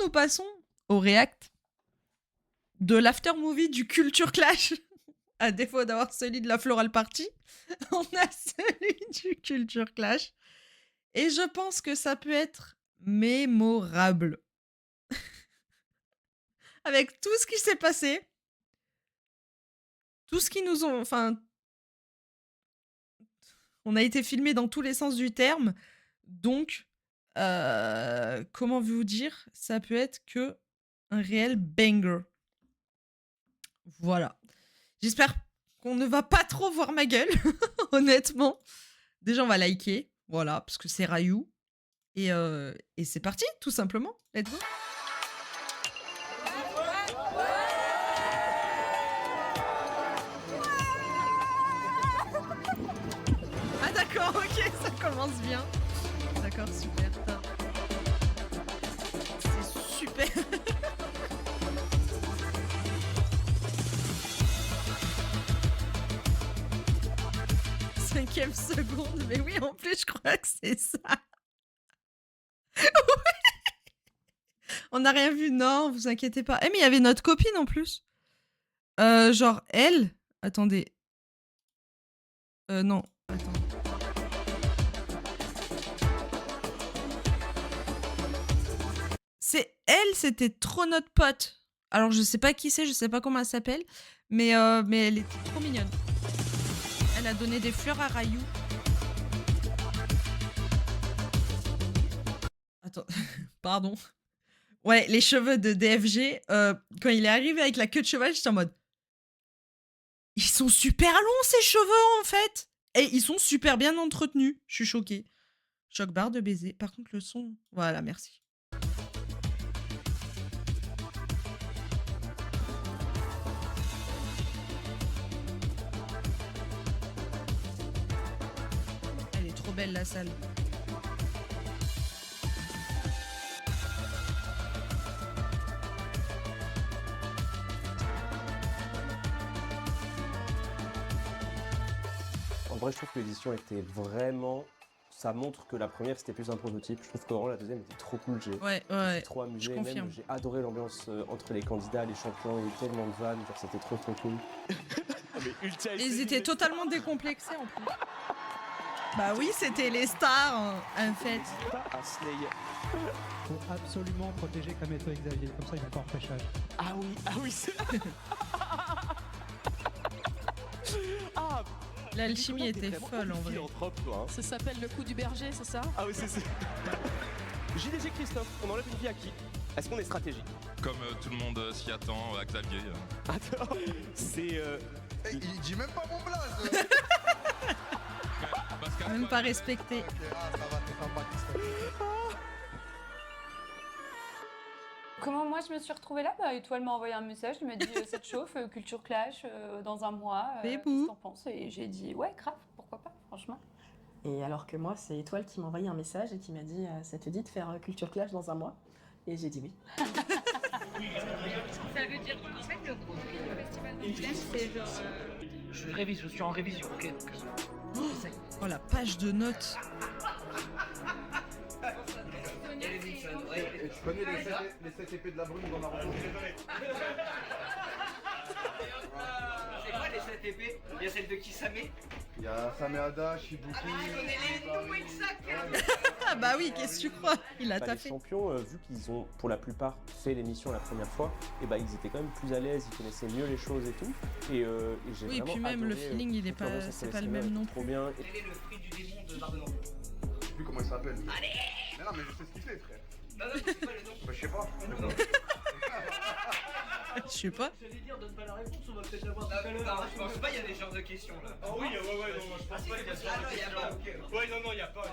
nous passons au react de l'after movie du Culture Clash. À défaut d'avoir celui de la Floral Party, on a celui du Culture Clash. Et je pense que ça peut être mémorable. Avec tout ce qui s'est passé, tout ce qui nous ont... Enfin, on a été filmé dans tous les sens du terme. Donc, comment vous dire, ça peut être que un réel banger. Voilà. J'espère qu'on ne va pas trop voir ma gueule, honnêtement. Déjà, on va liker, voilà, parce que c'est Rayou. Et c'est parti, tout simplement. Let's go. Ah d'accord, ok, ça commence bien. D'accord, super, top. C'est super. 5e seconde, mais oui, en plus, je crois que c'est ça. On n'a rien vu, non, vous inquiétez pas. Eh, mais il y avait notre copine en plus. Genre, elle. Attendez. Non, attends. Elle, c'était trop notre pote. Alors, je sais pas qui c'est, je sais pas comment elle s'appelle, mais elle était trop mignonne. Elle a donné des fleurs à Rayou. Attends, pardon. Ouais, les cheveux de DFG, quand il est arrivé avec la queue de cheval, j'étais en mode... Ils sont super longs, ces cheveux, en fait. Et ils sont super bien entretenus. Je suis choquée. Choc barre de baiser. Par contre, le son... Voilà, merci. Elle est trop belle, la salle. En vrai, je trouve que l'édition était vraiment... Ça montre que la première, c'était plus un prototype. Je trouve que vraiment, la deuxième était trop cool. J'ai trop amusé. Même, j'ai adoré l'ambiance entre les candidats, les champions. Il y a eu tellement de vannes. Genre, c'était trop cool. Ils étaient totalement décomplexés, en plus. Bah oui, c'était les stars, en fait. Faut absolument protéger Kameto et Xavier. Comme ça, ils vont pas en repêchage. Ah oui, c'est... Ah, l'alchimie était folle en vrai. Ça s'appelle le coup du berger, c'est ça? Ah oui, c'est ça. JDG Christophe, on enlève une vie à qui? Est-ce qu'on est stratégique? Comme tout le monde s'y attend, à Xavier. Attends, c'est... Il dit même pas mon blaze. Même pas respecté. Comment moi je me suis retrouvée là? Étoile m'a envoyé un message, il m'a dit ça te chauffe, Culture Clash dans un mois, qu'est-ce que t'en penses? Et j'ai dit ouais grave, pourquoi pas franchement. Et alors que moi c'est Étoile qui m'a envoyé un message et qui m'a dit ça te dit de faire Culture Clash dans un mois? Et j'ai dit oui. Ça veut dire qu'en fait le contenu du festival d'Angoulême c'est genre... Je suis en révision, ok. Oh la page de notes. Tu connais les 7 épées de la brune dans Naruto? C'est quoi les 7 épées? Il y a celle de Kisame? Il y a Sameada, Shibuki... Ah bah oui, qu'est-ce que tu crois? Il a taffé. Les champions, vu qu'ils ont pour la plupart fait l'émission la première fois, et bah ils étaient quand même plus à l'aise, ils connaissaient mieux les choses et tout. Et j'ai oui, vraiment puis même adoré, le feeling, il est pas, c'est pas le même non plus. Bien. Quel est le fruit du démon de Bardemont? Je sais plus comment il s'appelle. Allez! Mais non, mais je sais ce qu'il fait, frère. Non, je sais pas le nom. Bah, je sais pas. Je sais pas. J'allais dire, donne pas la réponse, on va peut-être l'avoir tout à l'heure. Je pense pas, il y a des genres de questions là. Ah oui, ouais, non, je pense pas, il y a ce genre de questions. Ouais, non, il y a pas.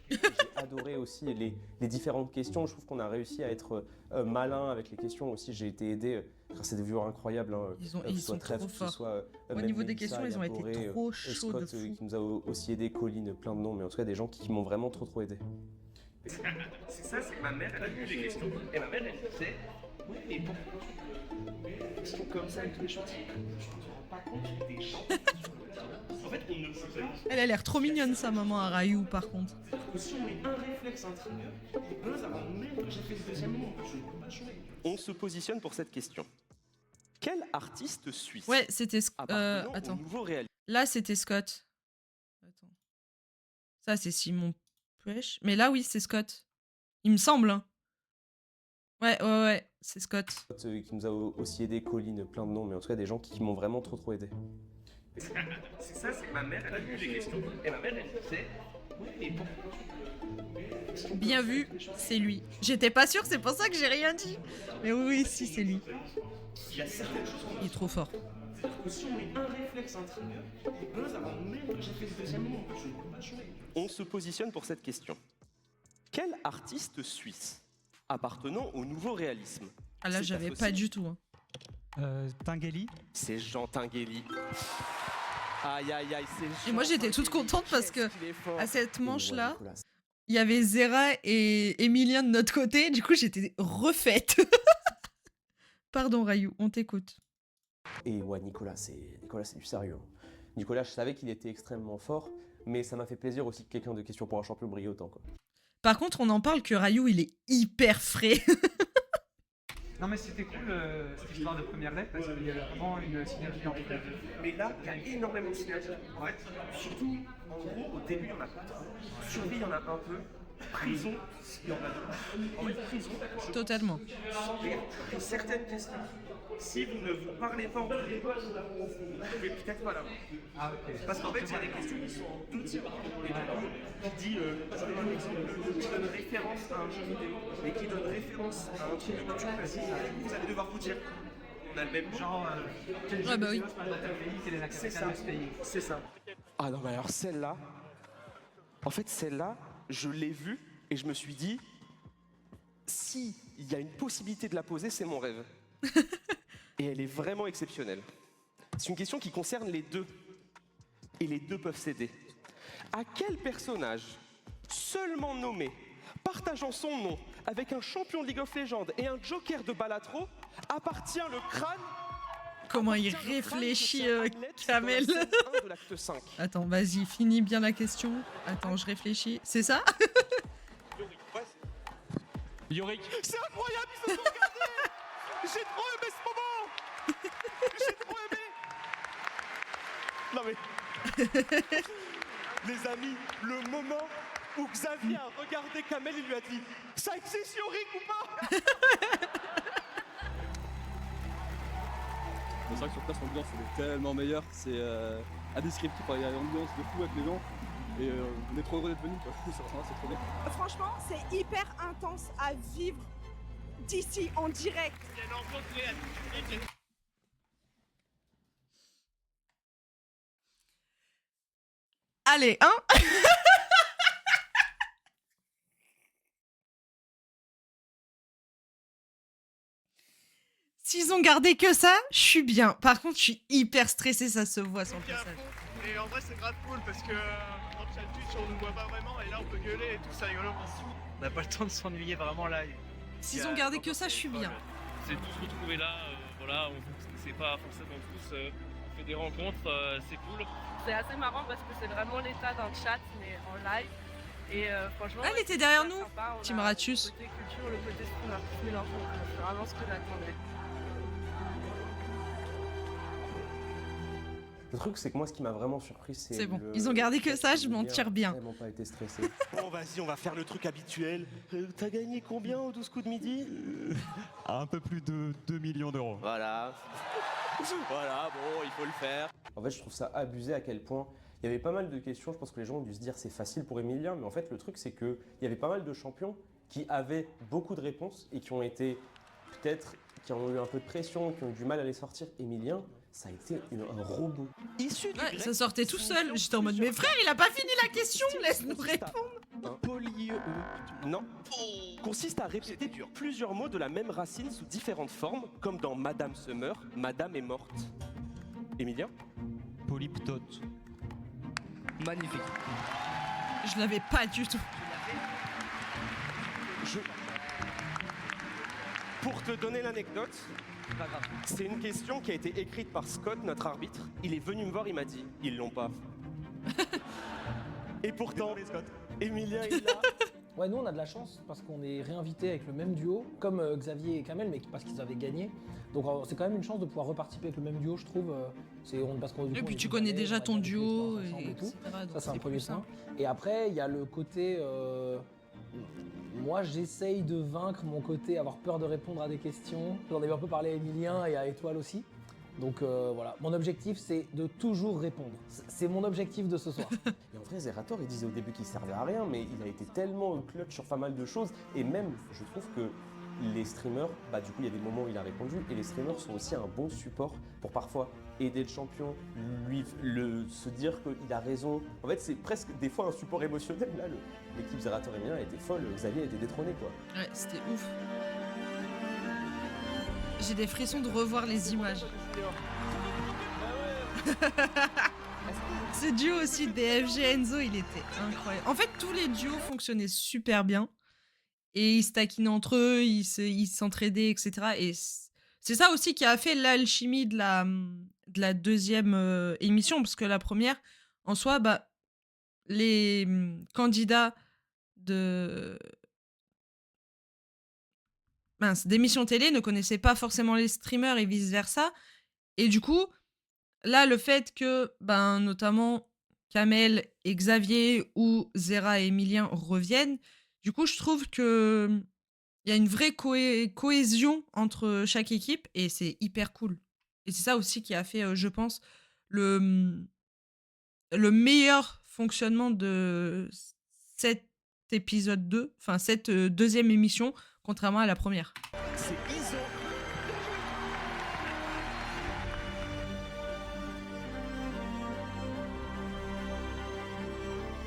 J'ai adoré aussi les différentes questions. Je trouve qu'on a réussi à être malin avec les questions aussi. J'ai été aidé grâce à des viewers incroyables. Ils sont trop forts. Au niveau des questions, ils ont été trop chauds de fou. Qui nous a aussi aidé, Colline, plein de noms, mais en tout cas des gens qui m'ont vraiment trop aidé. C'est ça, c'est que ma mère, elle a vu les questions. Et ma mère, elle disait, ouais, mais pourquoi ils sont comme ça et tout les gentils? Je me rends pas compte des gens sur le terrain. En fait, on ne peut pas. Elle a l'air trop mignonne, sa maman à Rayou, par contre. Si on met un réflexe, un trigger, il buzz avant même que j'ai fait le deuxième mot. Je ne peux pas jouer. On se positionne pour cette question. Quel artiste suisse Ouais, c'était... appartenant au attends. nouveau réalisme Là, c'était Scott. Attends. Ça, c'est Simon Puech. Mais là, oui, c'est Scott. Il me semble. Hein. Ouais, c'est Scott. Qui nous a aussi aidé, Colline, plein de noms, mais en tout cas des gens qui m'ont vraiment trop aidé. C'est ça, c'est que ma mère, elle a vu les questions. Et ma mère, elle disait, oui, mais pourquoi? Bien vu, c'est lui. J'étais pas sûre, c'est pour ça que j'ai rien dit. Mais oui, si, c'est lui. Il y a certaines choses qu'on Il est trop fort. Si on met un réflexe, un trigger, il buzz avant même que j'ai fait le deuxième mot. Je ne peux pas jouer. On se positionne pour cette question. Quel artiste suisse appartenant au nouveau réalisme Ah là, c'est j'avais ta pas faucille du tout. Hein. Tinguely. C'est Jean Tinguely. Aïe, c'est Jean Et moi, j'étais toute Tinguely. contente parce que Qu'est-ce qu'il est fort. à cette manche-là, Nicolas. il y avait Zera et Emilien de notre côté. Du coup, j'étais refaite. Pardon, Rayou, on t'écoute. Et ouais, Nicolas, c'est du sérieux. Hein. Nicolas, je savais qu'il était extrêmement fort, mais ça m'a fait plaisir aussi que quelqu'un de Question pour un champion brille autant, quoi. Par contre, on en parle que Rayou, il est hyper frais. Non mais c'était cool cette histoire de première lettre parce qu'il y avait vraiment une synergie entre les deux. Mais là, il y a énormément de synergie. En fait, surtout, en gros, au début, il y en a pas trop. Survie, il y en a un peu. Prison, il y en a deux. En fait, prison, je Totalement. pense que certaines questions, si vous ne vous parlez pas entre les deux, vous pouvez peut-être pas l'avoir. Ah ok. Parce qu'en fait, il y a des questions qui sont en deux types. Et du coup, qui dit, je vais donner un exemple, qui donne référence à un jeu vidéo, et qui donne référence à un truc de culture classique, vous allez devoir vous dire, on a le même mot. Genre, quel jeu Ouais, bah oui. vidéo se passe dans tel pays, quelle est la C'est capitale ça, de ce pays. c'est ça. Ah non, mais alors celle-là, en fait, celle-là, je l'ai vue et je me suis dit, si il y a une possibilité de la poser, c'est mon rêve. Et elle est vraiment exceptionnelle. C'est une question qui concerne les deux. Et les deux peuvent s'aider. À quel personnage, seulement nommé, partageant son nom avec un champion de League of Legends et un joker de Balatro, appartient le crâne? Comment il réfléchit, Kamel. De l'acte 5. Attends, vas-y, finis bien la question. Attends, je réfléchis. C'est ça? Yorick. C'est incroyable, ils se sont regardés. J'ai trop aimé ce moment. J'ai trop aimé. Non mais... Les amis, le moment où Xavier a regardé Kamel, il lui a dit « Ça existe Yorick ou pas ?» C'est vrai que sur place, l'ambiance elle est tellement meilleure, c'est indescriptible, il y a une ambiance de fou avec les gens et on est trop heureux d'être venus, c'est trop bien. Franchement, c'est hyper intense à vivre d'ici en direct. Il y a une ambiance réelle. Allez, hein? S'ils ont gardé que ça, je suis bien. Par contre, je suis hyper stressée, ça se voit sur le passage. Et en vrai, c'est grave cool parce que dans le chat Twitch, on nous voit pas vraiment et là, on peut gueuler et tout, c'est rigolo. On n'a pas le temps de s'ennuyer vraiment là. S'ils ont gardé que ça, je suis bien. C'est tous retrouvés là, voilà, c'est pas forcément tous, on fait des rencontres, c'est cool. C'est assez marrant parce que c'est vraiment l'état d'un chat, mais en live. Et franchement, Elle était derrière nous, sympa. Tim Ratius. Le côté culture, le côté stream artiste mélange, c'est vraiment ce que j'attendais. Le truc, c'est que moi, ce qui m'a vraiment surpris, c'est. C'est bon, ils ont gardé que ça, je m'en tire bien. J'ai vraiment pas été stressé. Bon, vas-y, on va faire le truc habituel. T'as gagné combien au 12 coups de midi? Un peu plus de 2 millions d'euros. Voilà. Voilà, bon, il faut le faire. En fait, je trouve ça abusé à quel point. Il y avait pas mal de questions, je pense que les gens ont dû se dire c'est facile pour Emilien, mais en fait, le truc, c'est qu'il y avait pas mal de champions qui avaient beaucoup de réponses et qui ont été, peut-être, qui ont eu un peu de pression, qui ont eu du mal à les sortir. Emilien, ça a été un robot. Issu du grec, Ça sortait tout seul. J'étais en mode, mais frère, il a pas fini la question, laisse-nous répondre. Non. Consiste à répéter plusieurs mots de la même racine sous différentes formes, comme dans Madame se meurt, Madame est morte. Emilien? Polyptote. Magnifique. Je l'avais pas du tout. Pour te donner l'anecdote, c'est une question qui a été écrite par Scott, notre arbitre. Il est venu me voir, il m'a dit, ils l'ont pas. Et pourtant, Emilien est là. Ouais, nous on a de la chance parce qu'on est réinvité avec le même duo, comme Xavier et Kamel, mais parce qu'ils avaient gagné. Donc c'est quand même une chance de pouvoir reparticiper avec le même duo, je trouve. Et puis tu connais déjà ton duo, et tout. etc. Ça, c'est un premier point. Et après, il y a le côté. Moi, j'essaye de vaincre mon côté, avoir peur de répondre à des questions. J'en avais un peu parlé à Emilien et à Étoile aussi. Donc voilà, mon objectif c'est de toujours répondre. C'est mon objectif de ce soir. Et en vrai, Zerator, il disait au début qu'il servait à rien, mais il a été tellement clutch sur pas mal de choses. Et même, je trouve que les streamers, du coup, il y a des moments où il a répondu, et les streamers sont aussi un bon support pour parfois aider le champion, se dire qu'il a raison. En fait, c'est presque des fois un support émotionnel. Là, l'équipe Zerator et Emilien a été folle, Xavier a été détrôné, quoi. Ouais, c'était ouf. J'ai des frissons de revoir les images. Ce duo aussi, DFG Enzo, il était incroyable. En fait, tous les duos fonctionnaient super bien. Et ils se taquinaient entre eux, ils s'entraidaient, etc. Et c'est ça aussi qui a fait l'alchimie de la deuxième émission. Parce que la première, en soi, les candidats d'émissions télé ne connaissaient pas forcément les streamers et vice-versa. Et du coup, là, le fait que, notamment, Kamel et Xavier ou Zera et Emilien reviennent, du coup, je trouve qu'il y a une vraie cohésion entre chaque équipe et c'est hyper cool. Et c'est ça aussi qui a fait, je pense, le meilleur fonctionnement de cet épisode 2, enfin cette deuxième émission, contrairement à la première. C'est Iso.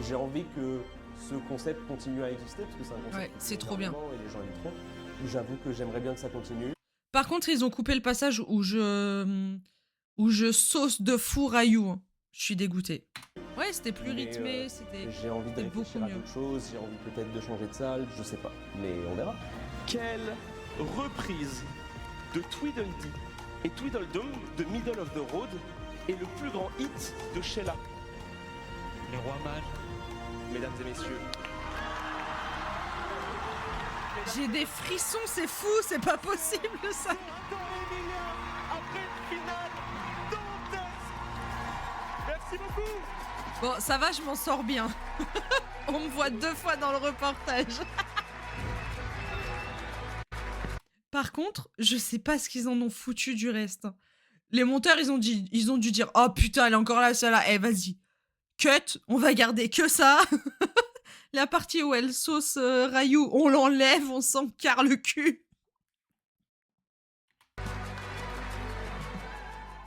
J'ai envie que ce concept continue à exister, parce que c'est un concept ouais, c'est trop bien. Et les gens aiment trop. J'avoue que j'aimerais bien que ça continue. Par contre, ils ont coupé le passage où je sauce de fou Rayou. Je suis dégoûtée. Ouais, c'était plus rythmé, j'ai envie de réfléchir à d'autres choses, j'ai envie peut-être de changer de salle, je sais pas, mais on verra. Quelle reprise de Tweedledee et Tweedledum de Middle of the Road est le plus grand hit de Sheila? Les rois mages. Mesdames et messieurs. J'ai des frissons, c'est fou, c'est pas possible ça. Après une finale dantesque. Merci beaucoup. Bon, ça va, je m'en sors bien. On me voit 2 fois dans le reportage. Par contre, je sais pas ce qu'ils en ont foutu du reste. Les monteurs, ils ont dû dire « Oh putain, elle est encore là, celle-là. Eh, vas-y. Cut, on va garder que ça. » La partie où elle sauce Rayou, on l'enlève, on s'en carre le cul.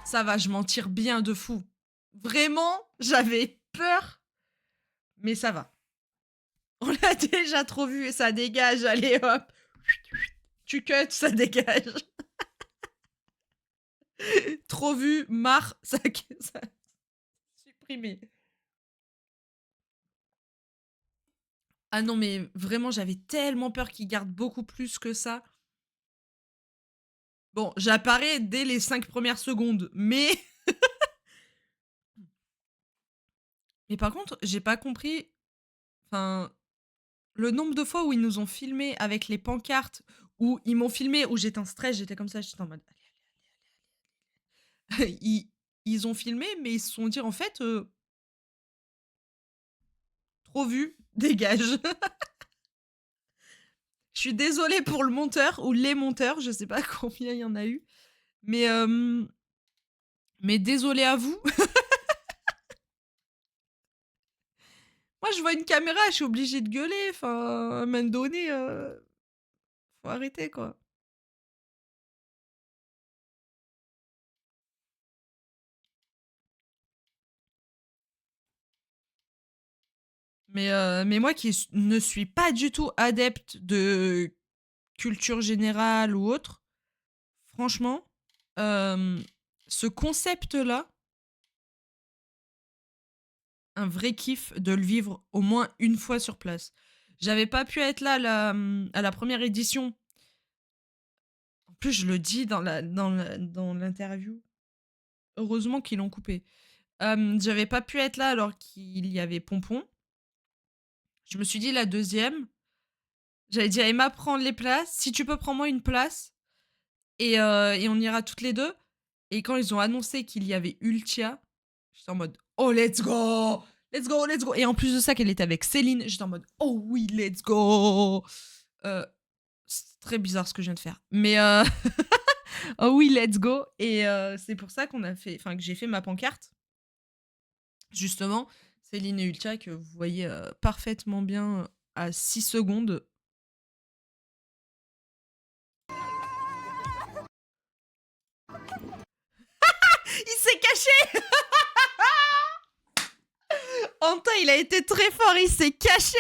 Ça va, je m'en tire bien de fou. Vraiment, j'avais peur. Mais ça va. On l'a déjà trop vu et ça dégage. Allez hop. Tu cut, ça dégage. Trop vu, marre, ça supprimé. Ah non, mais vraiment, j'avais tellement peur qu'il garde beaucoup plus que ça. Bon, j'apparais dès les 5 premières secondes, mais... Mais par contre, j'ai pas compris... Enfin, le nombre de fois où ils nous ont filmé avec les pancartes, où ils m'ont filmé, où j'étais en stress, j'étais comme ça, j'étais en mode... Ils ont filmé, mais ils se sont dit, en fait... Trop vu, dégage. Je suis désolée pour le monteur ou les monteurs, je sais pas combien il y en a eu, mais désolée à vous. Moi, je vois une caméra, je suis obligée de gueuler. Enfin, à un moment donné, faut arrêter, quoi. Mais moi qui ne suis pas du tout adepte de culture générale ou autre, franchement, ce concept-là, un vrai kiff de le vivre au moins une fois sur place. J'avais pas pu être là à la première édition. En plus, je le dis dans l'interview. Heureusement qu'ils l'ont coupé. J'avais pas pu être là alors qu'il y avait Pompon. Je me suis dit la deuxième, j'allais dire Emma, prends les places. Si tu peux, prends-moi une place. Et on ira toutes les deux. Et quand ils ont annoncé qu'il y avait Ultia, j'étais en mode oh, let's go! Let's go, let's go! Et en plus de ça, qu'elle était avec Céline, j'étais en mode oh oui, let's go! C'est très bizarre ce que je viens de faire. Mais oh oui, let's go! Et c'est pour ça que j'ai fait ma pancarte. Justement, Céline et Ultia, que vous voyez parfaitement bien à 6 secondes. Il s'est caché. Anta, il a été très fort, il s'est caché.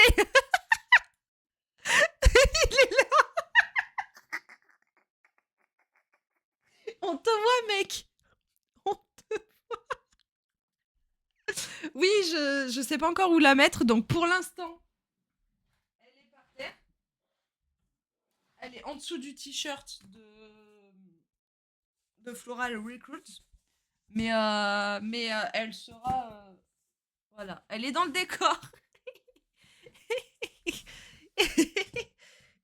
Il est là. On te voit, mec. On te voit. Oui, je sais pas encore où la mettre, donc pour l'instant, elle est par terre. Elle est en dessous du t-shirt de Floral Recruits. Mais elle sera... voilà, elle est dans le décor.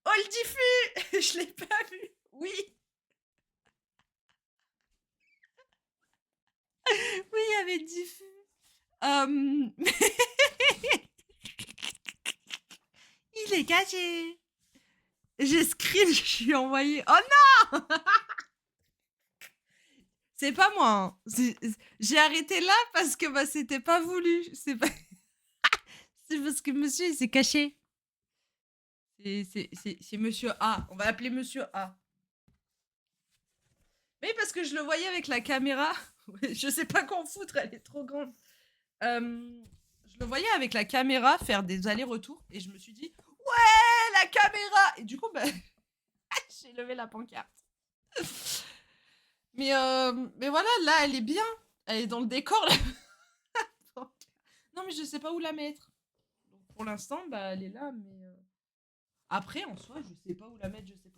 Oh, le diffus. Je l'ai pas vu. Oui. Oui, il y avait le diffus. Il est caché. J'ai screen, je lui ai envoyé. Oh non. C'est pas moi. Hein. J'ai arrêté là parce que c'était pas voulu. C'est parce que monsieur il s'est caché. C'est monsieur A. On va l'appeler monsieur A. Oui, parce que je le voyais avec la caméra. Je sais pas quoi en foutre, elle est trop grande. Je le voyais avec la caméra faire des allers-retours et je me suis dit ouais, la caméra. Et du coup, j'ai levé la pancarte. Mais voilà, là, elle est bien. Elle est dans le décor, là. Non, mais je sais pas où la mettre. Donc, pour l'instant, elle est là, mais... Après, en soi, je sais pas où la mettre, je sais pas où.